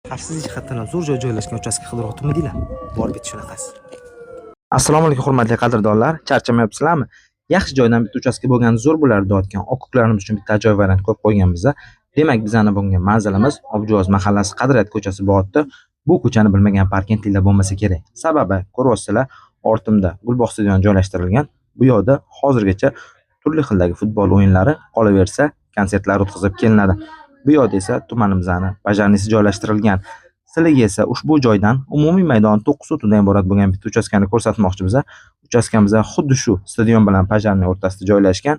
Xavfsizlik jihatdan zo'r joy joylashgan uchastka qidiryaptimi bor bitta shunaqasi. Assalomu alaykum hurmatli qadrdonlar, charchamayapsizlarmi? Yaxshi joydan bitta uchastka bo'lgani zo'r bo'lardi deyotgan okuklarimiz uchun bitta ajoyib variant ko'rib qo'yganmiz. Demak, bizani bunga manzilimiz Objoz mahallasi Qadriyat ko'chasi bo'lyapti. Bu ko'chani bilmagan parkentliklar bo'lmasa kerak. Sababi, ko'ryapsizlar, ortimda Gulbog' stadioni joylashtirilgan. Bu yerda hozirgacha turli xildagi futbol o'yinlari, qolaversa, konsertlar o'tkazib kelinadi. Bu yerda esa tumanimizning bajarnisi joylashtirilgan. Sizlarga esa ushbu joydan umumiy maydon 9 sotudan iborat bo'lgan bitta uchastkani ko'rsatmoqchimiz. Uchastkamizda xuddi shu stadion bilan bajarning o'rtasida joylashgan.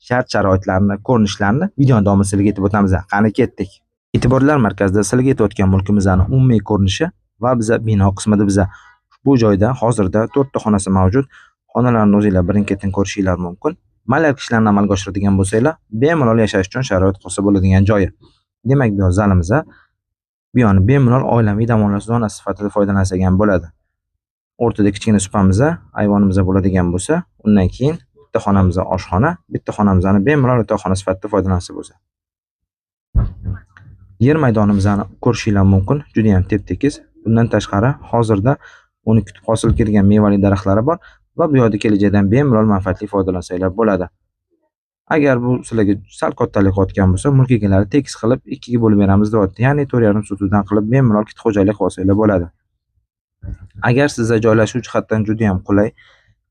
Shart-sharoitlarni, ko'rinishlarni video davomida sizlarga aytib o'tamiz. Qani ketdik. E'tiborlar markazida sizlarga aytayotgan mulkimizning umumiy ko'rinishi va biza bino qismida bu joyda hozirda 4 ta xonasi mavjud. Xonalarni o'zingizlar birin-ketin ko'rishingiz mumkin. Malak ishlarni amalga oshiradigan bo'lsanglar, bemalol yashash uchun sharoit qilsa bo'ladigan joyi. Demak, bu zalimiz bu yoni bemalol oilaviy dam olish zonasi sifatida foydalansak ham bo'ladi. O'rtada kichkina supamiz, ayvonimiz bo'ladigan bo'lsa, undan keyin bitta xonamiz oshxona, bitta xonamizni bemalol yotoqxona sifatida foydalansa bo'lsa. Yer maydonimizni ko'rishingiz mumkin, juda ham tep-tekis. Bundan tashqari, hozirda uni kutib hosil kelgan mevali daraxtlari bor va bu yerda kelajakdan bemalol manfaatli foydalansanglar bo'ladi. Agar bu sizlarga sal kattalik qilayotgan bo'lsa, mulk egalari tekis qilib 2 ga bo'lib beramiz deyapti. Ya'ni 4,5 sotudan qilib bemalol kit xo'jalik qilsanglar bo'ladi. Agar sizga joylashuv jihatdan juda ham qulay,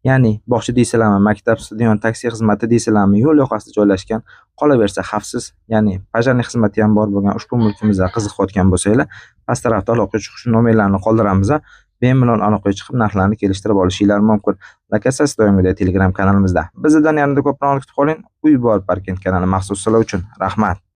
ya'ni bog'cha deysizlarmi, maktab, stadion, taksi xizmati deysizlarmi, yo'l yoqasida joylashgan, qolaversa xavfsiz, ya'ni bajarning xizmati ham bor bo'lgan ushbu mulkimizga qiziqayotgan bo'lsanglar, past tarafda aloqa chiqish nomerlarini qoldiramiz. Bemalol aloqaga chiqib narxlarni kelishtirib olishinglar mumkin. Lakasas doimgidek Telegram kanalimizda. Bizdan yanada ko'proq kutib qoling. Uy bor parkent kanali maxsus sizlar uchun. Rahmat.